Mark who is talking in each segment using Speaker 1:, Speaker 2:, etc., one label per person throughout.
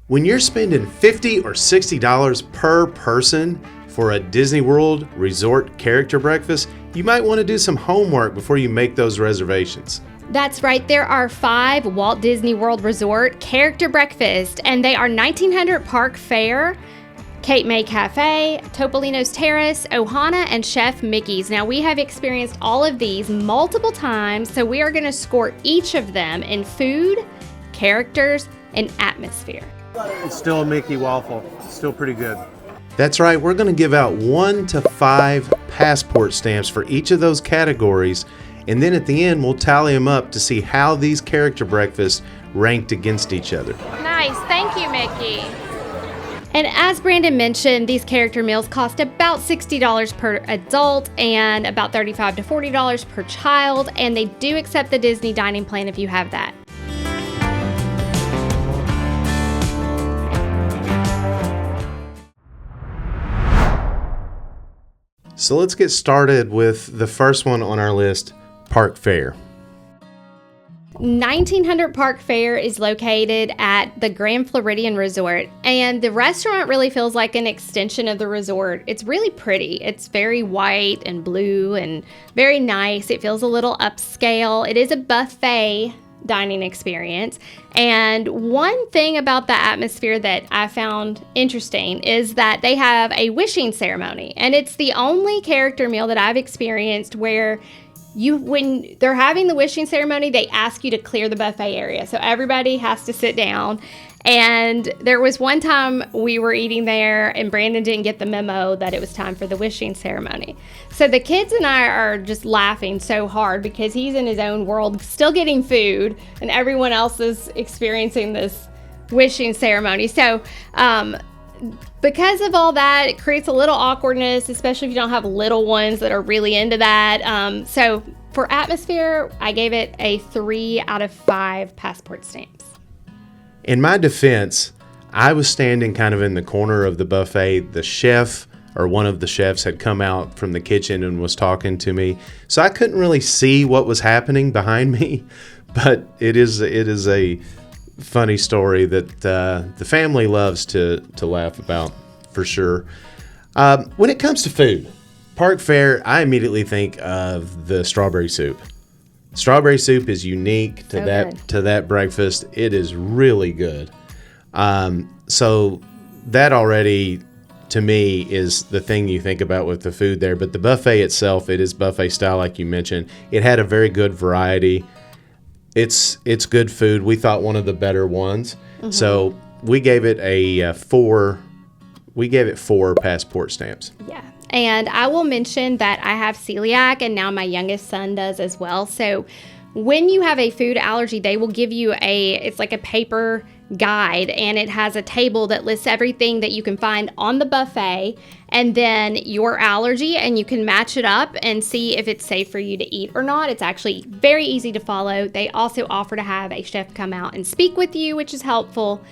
Speaker 1: When you're spending $50 or $60 per person for a Disney World Resort character breakfast, you might want to do some homework before you make those reservations.
Speaker 2: That's right. There are 5 Walt Disney World Resort character breakfasts, and they are 1900 Park Fare, Cape May Cafe, Topolino's Terrace, Ohana, and Chef Mickey's. Now, we have experienced all of these multiple times, so we are going to score each of them in food, characters, and atmosphere.
Speaker 3: It's still a Mickey waffle. Still pretty good.
Speaker 1: That's right, we're going to give out 1 to 5 passport stamps for each of those categories, and then at the end we'll tally them up to see how these character breakfasts ranked against each other.
Speaker 4: Nice, thank you, Mickey.
Speaker 2: And as Brandon mentioned, these character meals cost about $60 per adult and about $35 to $40 per child, and they do accept the Disney dining plan if you have that.
Speaker 1: So let's get started with the first one on our list, Park Fare.
Speaker 2: 1900 Park Fare is located at the Grand Floridian Resort, and the restaurant really feels like an extension of the resort. It's really pretty. It's very white and blue and very nice. It feels a little upscale. It is a buffet dining experience. And one thing about the atmosphere that I found interesting is that they have a wishing ceremony, and it's the only character meal that I've experienced where when they're having the wishing ceremony, they ask you to clear the buffet area. So everybody has to sit down. And there was one time we were eating there and Brandon didn't get the memo that it was time for the wishing ceremony. So the kids and I are just laughing so hard because he's in his own world, still getting food, and everyone else is experiencing this wishing ceremony. So, because of all that, it creates a little awkwardness, especially if you don't have little ones that are really into that. So for atmosphere, I gave it a 3 out of 5 passport stamps.
Speaker 1: In my defense, I was standing kind of in the corner of the buffet. The chef or one of the chefs had come out from the kitchen and was talking to me. So I couldn't really see what was happening behind me, but it is a funny story that the family loves to laugh about, for sure. When it comes to food, Park Fare, I immediately think of the strawberry soup. Strawberry soup is unique to that breakfast. It is really good. So that already, to me, is the thing you think about with the food there. But the buffet itself, it is buffet style, like you mentioned. It had a very good variety. It's good food. We thought one of the better ones. Mm-hmm. So we gave it a 4. We gave it 4 passport stamps.
Speaker 2: Yeah. And I will mention that I have celiac, and now my youngest son does as well. So when you have a food allergy, they will give you it's like a paper guide, and it has a table that lists everything that you can find on the buffet and then your allergy, and you can match it up and see if it's safe for you to eat or not. It's actually very easy to follow. They also offer to have a chef come out and speak with you, which is helpful.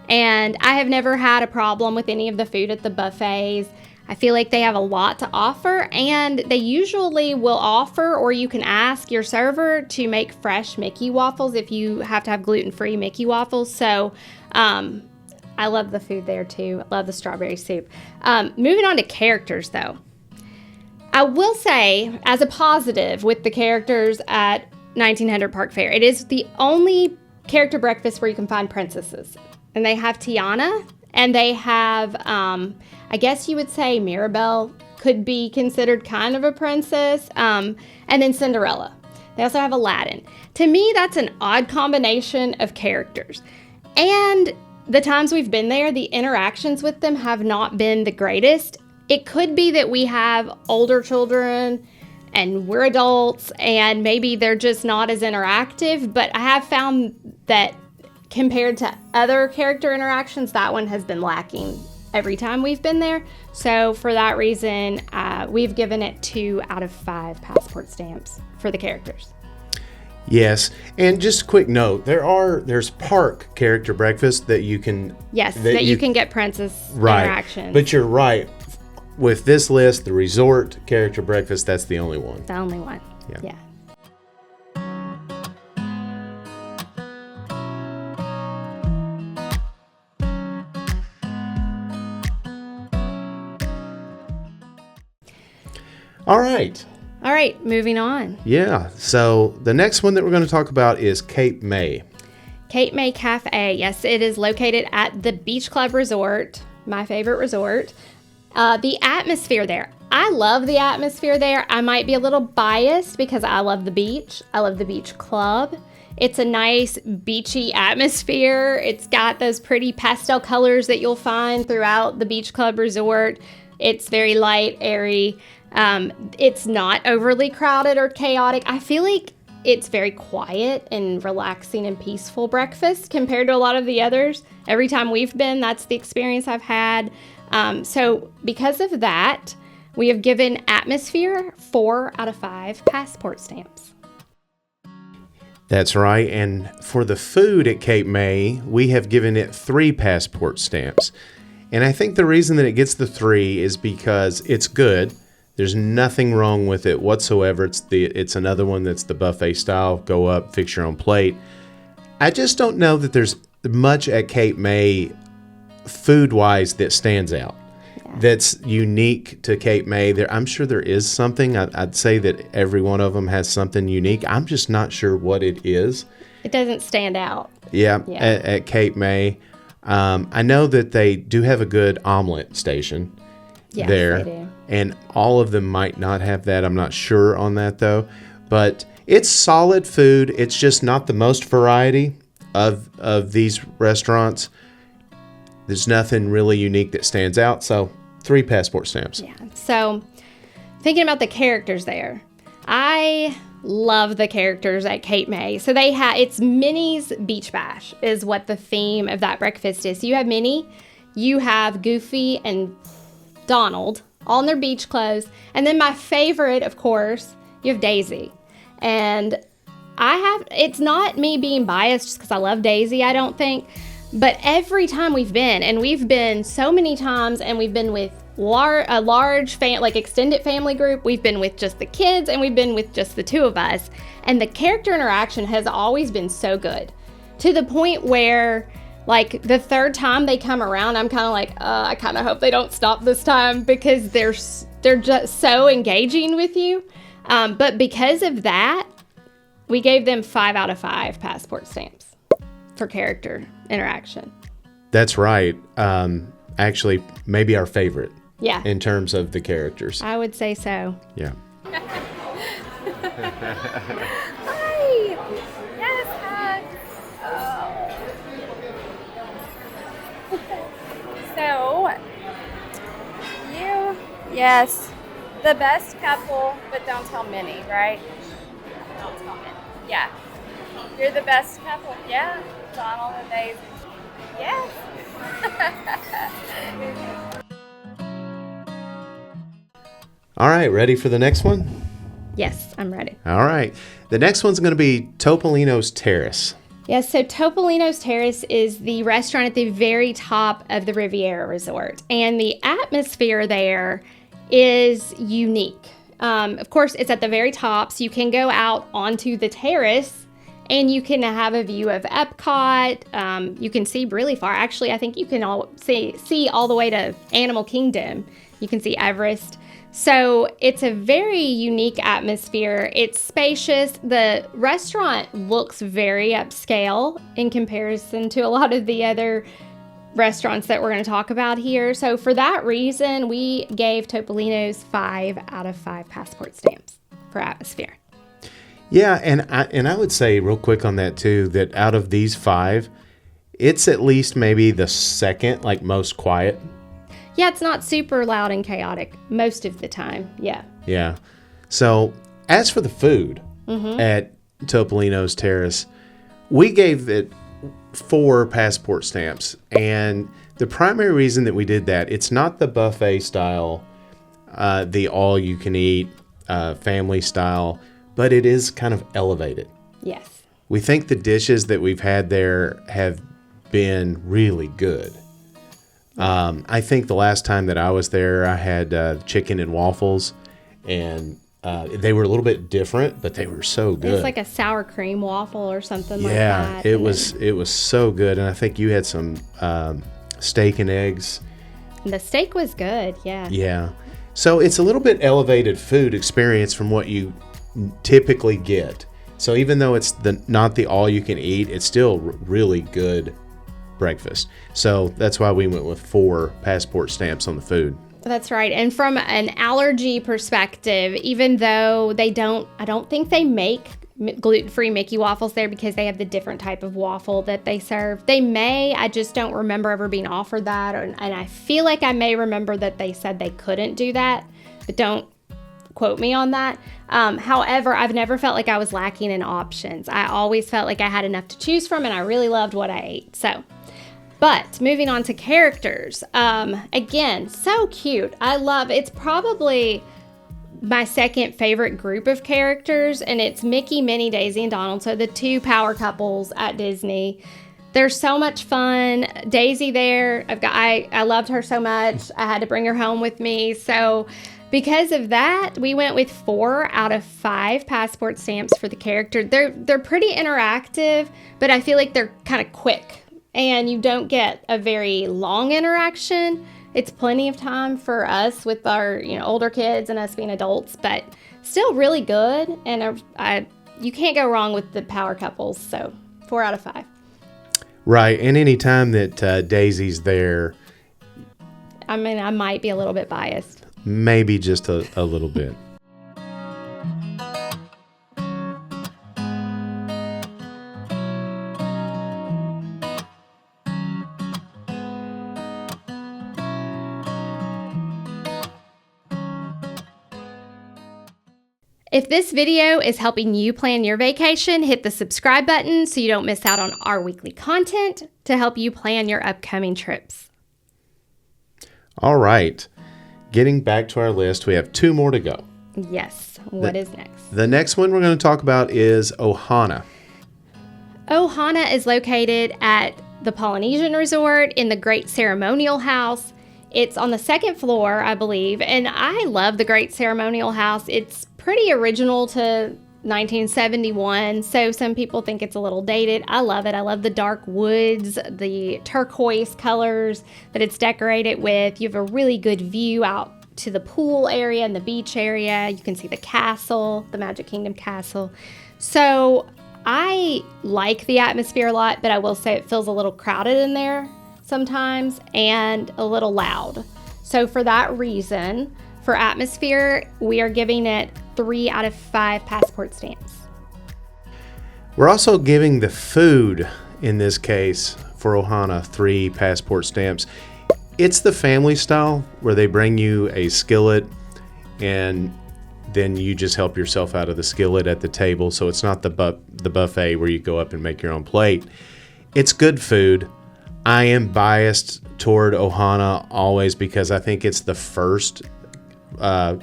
Speaker 2: And I have never had a problem with any of the food at the buffets. I feel like they have a lot to offer, and they usually will offer, or you can ask your server to make fresh Mickey waffles if you have to have gluten-free Mickey waffles. So I love the food there too. I love the strawberry soup. Moving on to characters though. I will say, as a positive with the characters at 1900 Park Fare, it is the only character breakfast where you can find princesses. And they have Tiana, and they have, I guess you would say Mirabelle could be considered kind of a princess, and then Cinderella. They also have Aladdin. To me, that's an odd combination of characters. And the times we've been there, the interactions with them have not been the greatest. It could be that we have older children and we're adults, and maybe they're just not as interactive, but I have found that compared to other character interactions, that one has been lacking every time we've been there. So for that reason, we've given it 2 out of 5 passport stamps for the characters.
Speaker 1: Yes, and just a quick note, there's park character breakfast that you can...
Speaker 2: Yes, that you can get princess interactions.
Speaker 1: But you're right. With this list, the resort character breakfast, that's the only one.
Speaker 2: The only one, yeah.
Speaker 1: All right.
Speaker 2: All right, moving on.
Speaker 1: Yeah. So the next one that we're going to talk about is Cape May.
Speaker 2: Cape May Cafe. Yes, it is located at the Beach Club Resort, my favorite resort. The atmosphere there. I love the atmosphere there. I might be a little biased because I love the beach. I love the beach club. It's a nice beachy atmosphere. It's got those pretty pastel colors that you'll find throughout the Beach Club Resort. It's very light, airy. It's not overly crowded or chaotic. I feel like it's very quiet and relaxing and peaceful breakfast compared to a lot of the others. Every time we've been, that's the experience I've had. So because of that, we have given atmosphere 4 out of 5 passport stamps.
Speaker 1: That's right. And for the food at Cape May, we have given it 3 passport stamps. And I think the reason that it gets the 3 is because it's good. There's nothing wrong with it whatsoever. It's another one that's the buffet style. Go up, fix your own plate. I just don't know that there's much at Cape May food-wise that stands out. That's unique to Cape May. I'm sure there is something. I'd say that every one of them has something unique. I'm just not sure what it is.
Speaker 2: It doesn't stand out.
Speaker 1: Yeah. At Cape May. I know that they do have a good omelet station there. They do. And all of them might not have that. I'm not sure on that, though. But it's solid food. It's just not the most variety of these restaurants. There's nothing really unique that stands out. So 3 passport stamps.
Speaker 2: Yeah. So thinking about the characters there, I love the characters at Cape May. So it's Minnie's Beach Bash is what the theme of that breakfast is. So you have Minnie, you have Goofy and Donald all in their beach clothes. And then my favorite, of course, you have Daisy. And it's not me being biased just because I love Daisy, I don't think. But every time we've been so many times, and we've been with a large extended family group, we've been with just the kids, and we've been with just the 2 of us. And the character interaction has always been so good, to the point where, like, the 3rd time they come around, I'm kind of like, I kind of hope they don't stop this time, because they're just so engaging with you. But because of that, we gave them 5 out of 5 passport stamps for character interaction.
Speaker 1: That's right. Actually, maybe our favorite.
Speaker 2: Yeah.
Speaker 1: In terms of the characters.
Speaker 2: I would say so.
Speaker 1: Yeah.
Speaker 4: Hi. Yes, hi. So, yes, the best couple, but don't tell Minnie, right? Don't tell Minnie. Yeah. You're the best couple. Yeah. Donald and Daisy. Yes.
Speaker 1: All right, ready for the next one?
Speaker 2: Yes, I'm ready.
Speaker 1: All right. The next one's going to be Topolino's Terrace.
Speaker 2: Yes, so Topolino's Terrace is the restaurant at the very top of the Riviera Resort. And the atmosphere there is unique. Of course, it's at the very top, so you can go out onto the terrace and you can have a view of Epcot. You can see really far. Actually, I think you can see all the way to Animal Kingdom. You can see Everest. So it's a very unique atmosphere. It's spacious. The restaurant looks very upscale in comparison to a lot of the other restaurants that we're going to talk about here. So for that reason, we gave Topolino's 5 out of 5 passport stamps for atmosphere.
Speaker 1: Yeah, and I would say real quick on that too, that out of these 5, it's at least maybe the second, like, most quiet.
Speaker 2: Yeah, it's not super loud and chaotic most of the time. Yeah.
Speaker 1: Yeah. So as for the food at Topolino's Terrace, we gave it 4 passport stamps. And the primary reason that we did that, it's not the buffet style, the all-you-can-eat family style, but it is kind of elevated.
Speaker 2: Yes.
Speaker 1: We think the dishes that we've had there have been really good. I think the last time that I was there, I had chicken and waffles, and they were a little bit different, but they were so good.
Speaker 2: It was like a sour cream waffle or something like
Speaker 1: that. Yeah, it was so good, and I think you had some steak and eggs.
Speaker 2: The steak was good, yeah.
Speaker 1: Yeah. So it's a little bit elevated food experience from what you typically get. So even though it's not the all you can eat, it's still really good breakfast. So that's why we went with 4 passport stamps on the food.
Speaker 2: That's right. And from an allergy perspective, even though I don't think they make gluten-free Mickey waffles there because they have the different type of waffle that they serve. They may, I just don't remember ever being offered that. And I feel like I may remember that they said they couldn't do that, but don't quote me on that. However, I've never felt like I was lacking in options. I always felt like I had enough to choose from, and I really loved what I ate. So, but moving on to characters. Again, so cute. It's probably my second favorite group of characters, and it's Mickey, Minnie, Daisy, and Donald. So the 2 power couples at Disney. They're so much fun. Daisy there, I loved her so much. I had to bring her home with me. So because of that, we went with 4 out of 5 passport stamps for the character. They're pretty interactive, but I feel like they're kind of quick, and you don't get a very long interaction. It's plenty of time for us with our older kids and us being adults, but still really good. And you can't go wrong with the power couples. So 4 out of 5.
Speaker 1: Right. And any time that Daisy's there,
Speaker 2: I mean, I might be a little bit biased.
Speaker 1: Maybe just a little bit.
Speaker 2: If this video is helping you plan your vacation, hit the subscribe button so you don't miss out on our weekly content to help you plan your upcoming trips.
Speaker 1: All right. Getting back to our list, we have 2 more to go.
Speaker 2: Yes. What is next?
Speaker 1: The next one we're going to talk about is Ohana.
Speaker 2: Ohana is located at the Polynesian Resort in the Great Ceremonial House. It's on the 2nd floor, I believe, and I love the Great Ceremonial House. It's pretty original to 1971, so some people think it's a little dated. I love it. I love the dark woods, the turquoise colors that it's decorated with. You have a really good view out to the pool area and the beach area. You can see the castle, the Magic Kingdom castle. So I like the atmosphere a lot, but I will say it feels a little crowded in there sometimes and a little loud. So for that reason, for atmosphere, we are giving it 3 out of 5 passport stamps.
Speaker 1: We're also giving the food, in this case, for Ohana, 3 passport stamps. It's the family style where they bring you a skillet and then you just help yourself out of the skillet at the table. So it's not the buffet where you go up and make your own plate. It's good food. I am biased toward Ohana always because I think it's the first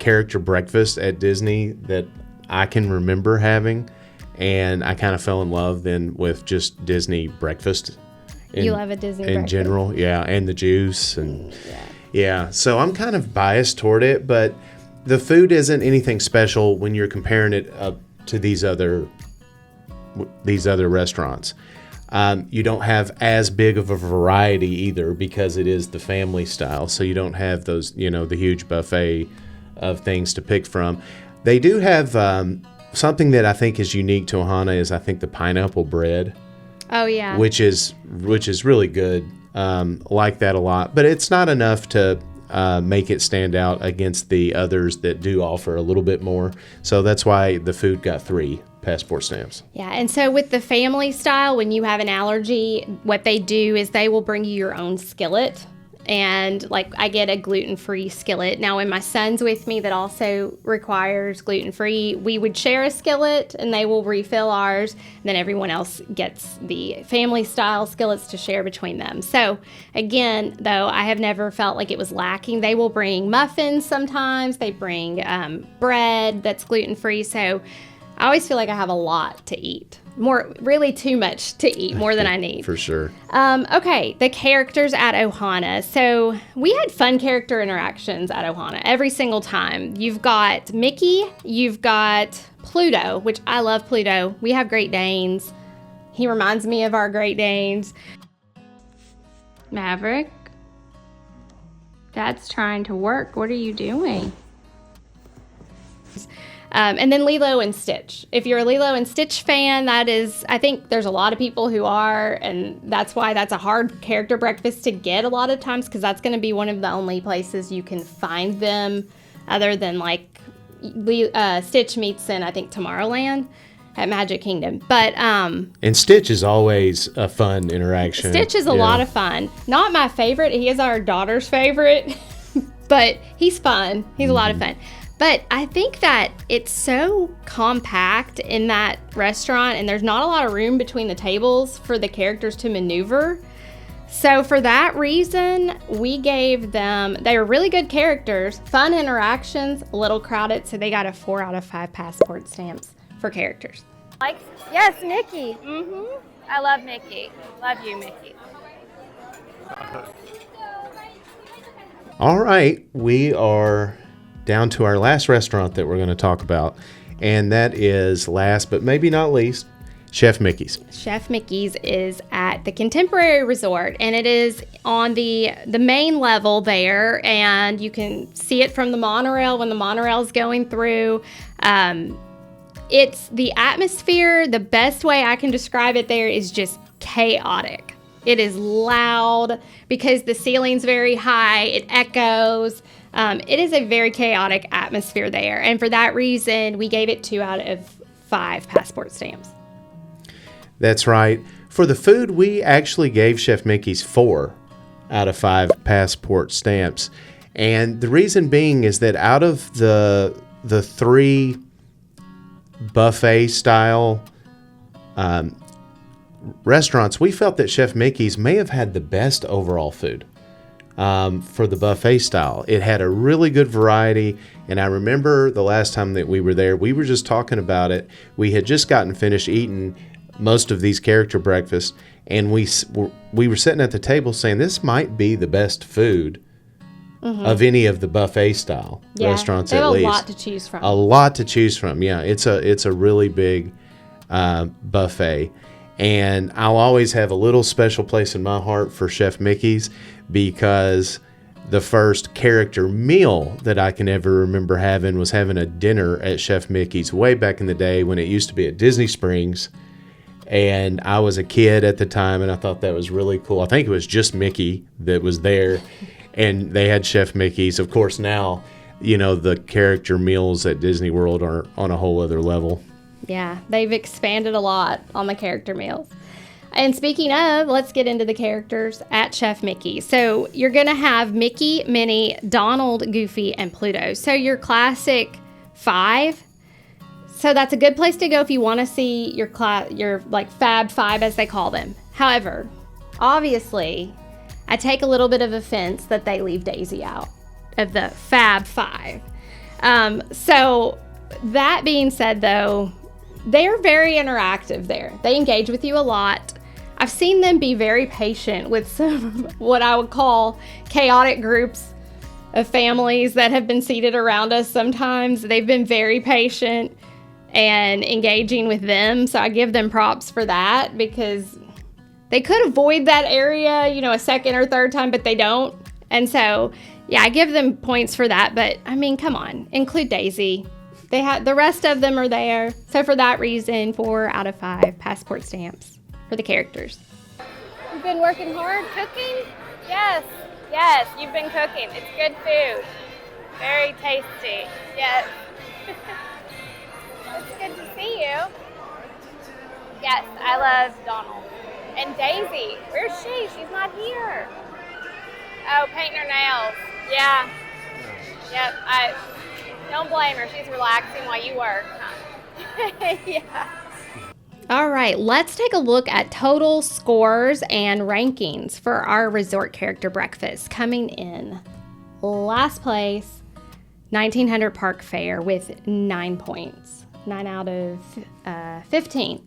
Speaker 1: character breakfast at Disney that I can remember having, and I kind of fell in love then with just Disney breakfast.
Speaker 2: You love a Disney
Speaker 1: in
Speaker 2: breakfast.
Speaker 1: general, yeah, and the juice and yeah. So I'm kind of biased toward it, but the food isn't anything special when you're comparing it up to these other restaurants. You don't have as big of a variety either because it is the family style. So you don't have those, the huge buffet of things to pick from. They do have something that I think is unique to Ohana is I think the pineapple bread.
Speaker 2: Oh yeah.
Speaker 1: Which is really good. Like that a lot, but it's not enough to make it stand out against the others that do offer a little bit more. So that's why the food got 3 passport stamps.
Speaker 2: Yeah, and so with the family style, when you have an allergy, what they do is they will bring you your own skillet. And like I get a gluten-free skillet. Now when my son's with me that also requires gluten-free, we would share a skillet and they will refill ours. And then everyone else gets the family style skillets to share between them. So again, though, I have never felt like it was lacking. They will bring muffins sometimes. They bring bread that's gluten-free. So I always feel like I have a lot to eat. Really too much to eat, more than I need.
Speaker 1: For sure.
Speaker 2: Okay, the characters at Ohana. So we had fun character interactions at Ohana every single time. You've got Mickey, you've got Pluto, which I love Pluto. We have Great Danes. He reminds me of our Great Danes. Maverick. Dad's trying to work. What are you doing? And then Lilo and Stitch. If you're a Lilo and Stitch fan, I think there's a lot of people who are, and that's why that's a hard character breakfast to get a lot of times, because that's going to be one of the only places you can find them, other than like Stitch meets in, I think, Tomorrowland at Magic Kingdom. But
Speaker 1: and Stitch is always a fun interaction.
Speaker 2: Stitch is a lot of fun. Not my favorite. He is our daughter's favorite, but he's fun. He's a lot of fun. But I think that it's so compact in that restaurant, and there's not a lot of room between the tables for the characters to maneuver. So for that reason, we gave them, they were really good characters, fun interactions, a little crowded, so they got a 4 out of 5 passport stamps for characters.
Speaker 4: Yes, Mickey. I love Mickey. Love you, Mickey.
Speaker 1: All right, we are down to our last restaurant that we're going to talk about, and that is, last but maybe not least, Chef Mickey's.
Speaker 2: Chef Mickey's is at the Contemporary Resort, and it is on the main level there, and you can see it from the monorail when the monorail is going through. It's the atmosphere. The best way I can describe it there is just chaotic. It is loud because the ceiling's very high. It echoes. It is a very chaotic atmosphere there. And for that reason, we gave it 2 out of 5 passport stamps.
Speaker 1: That's right. For the food, we actually gave Chef Mickey's 4 out of 5 passport stamps. And the reason being is that out of the 3 buffet style restaurants, we felt that Chef Mickey's may have had the best overall food. For the buffet style. It had a really good variety, and I remember the last time that we were there, we were just talking about it. We had just gotten finished eating most of these character breakfasts, and we were sitting at the table saying this might be the best food of any of the buffet style restaurants, at least.
Speaker 2: A lot to choose from.
Speaker 1: A lot to choose from. Yeah, it's a really big buffet. And I'll always have a little special place in my heart for Chef Mickey's, because the first character meal that I can ever remember having was having a dinner at Chef Mickey's way back in the day when it used to be at Disney Springs. And I was a kid at the time, and I thought that was really cool. I think it was just Mickey that was there, and they had Chef Mickey's. Of course, now, the character meals at Disney World are on a whole other level.
Speaker 2: Yeah, they've expanded a lot on the character meals. And speaking of, let's get into the characters at Chef Mickey. So you're going to have Mickey, Minnie, Donald, Goofy, and Pluto. So your classic 5. So that's a good place to go if you want to see your Fab 5, as they call them. However, obviously, I take a little bit of offense that they leave Daisy out of the Fab 5. So that being said, though, they're very interactive there. They engage with you a lot. I've seen them be very patient with some what I would call chaotic groups of families that have been seated around us sometimes. They've been very patient and engaging with them. So I give them props for that, because they could avoid that area, a second or third time, but they don't. And so, yeah, I give them points for that. But I mean, come on, include Daisy. The rest of them are there. So for that reason, 4 out of 5 passport stamps for the characters.
Speaker 4: You've been working hard cooking? Yes, you've been cooking. It's good food. Very tasty. Yes. It's good to see you. Yes, I love Donald. And Daisy, where's she? She's not here. Oh, painting her nails. Yeah. Yep, don't blame her. She's relaxing while you work. Yeah.
Speaker 2: All right, let's take a look at total scores and rankings for our resort character breakfast. Coming in last place, 1900 Park Fair with 9 points, 9 out of 15.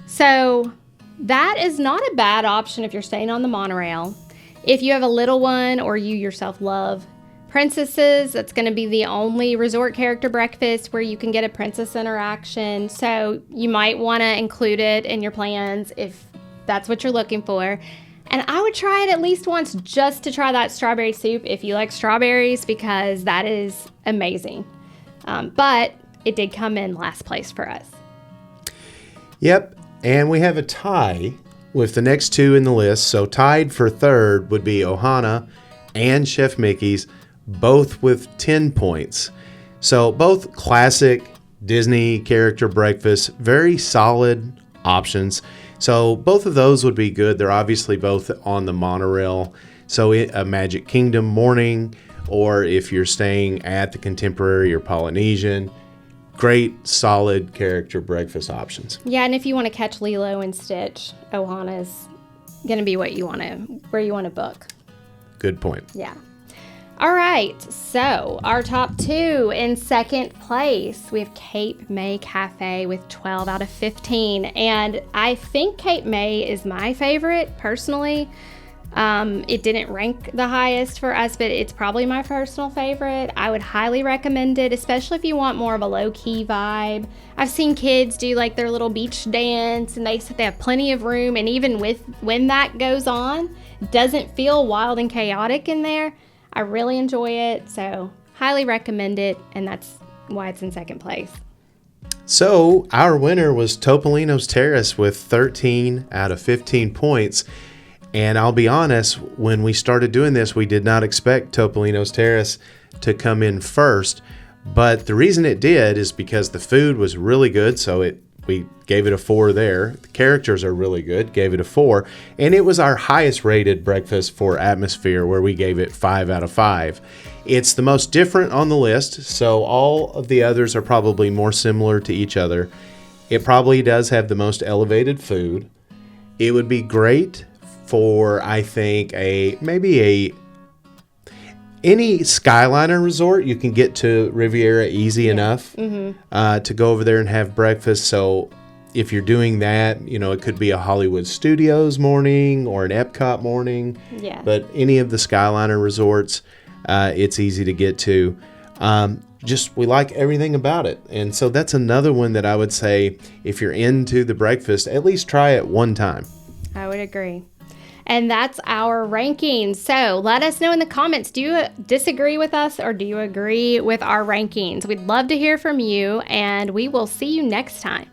Speaker 2: So that is not a bad option if you're staying on the monorail. If you have a little one or you yourself love princesses, that's going to be the only resort character breakfast where you can get a princess interaction. So you might want to include it in your plans if that's what you're looking for. And I would try it at least once just to try that strawberry soup if you like strawberries, because that is amazing. But it did come in last place for us.
Speaker 1: Yep, and we have a tie with the next two in the list. So tied for third would be Ohana and Chef Mickey's, both with 10 points. So both classic Disney character breakfasts, very solid options. So both of those would be good. They're obviously both on the monorail. So a Magic Kingdom morning, or if you're staying at the Contemporary or Polynesian, great solid character breakfast options.
Speaker 2: Yeah, and if you want to catch Lilo and Stitch, Ohana's going to be where you want to book.
Speaker 1: Good point.
Speaker 2: Yeah. All right, so our top two. In second place, we have Cape May Cafe with 12 out of 15. And I think Cape May is my favorite, personally. It didn't rank the highest for us, but it's probably my personal favorite. I would highly recommend it, especially if you want more of a low-key vibe. I've seen kids do like their little beach dance, and they have plenty of room. And even when that goes on, it doesn't feel wild and chaotic in there. I really enjoy it, so highly recommend it, and that's why it's in second place.
Speaker 1: So our winner was Topolino's Terrace with 13 out of 15 points. And I'll be honest, when we started doing this, we did not expect Topolino's Terrace to come in first. But the reason it did is because the food was really good, so we gave it a 4 there. The characters are really good, gave it a 4. And it was our highest rated breakfast for atmosphere, where we gave it 5 out of 5. It's the most different on the list, so all of the others are probably more similar to each other. It probably does have the most elevated food. It would be great for, I think, any Skyliner resort. You can get to Riviera easy enough to go over there and have breakfast. So if you're doing that, it could be a Hollywood Studios morning or an Epcot morning.
Speaker 2: Yeah.
Speaker 1: But any of the Skyliner resorts, it's easy to get to. We like everything about it. And so that's another one that I would say, if you're into the breakfast, at least try it one time.
Speaker 2: I would agree. And that's our rankings. So let us know in the comments, do you disagree with us or do you agree with our rankings? We'd love to hear from you, and we will see you next time.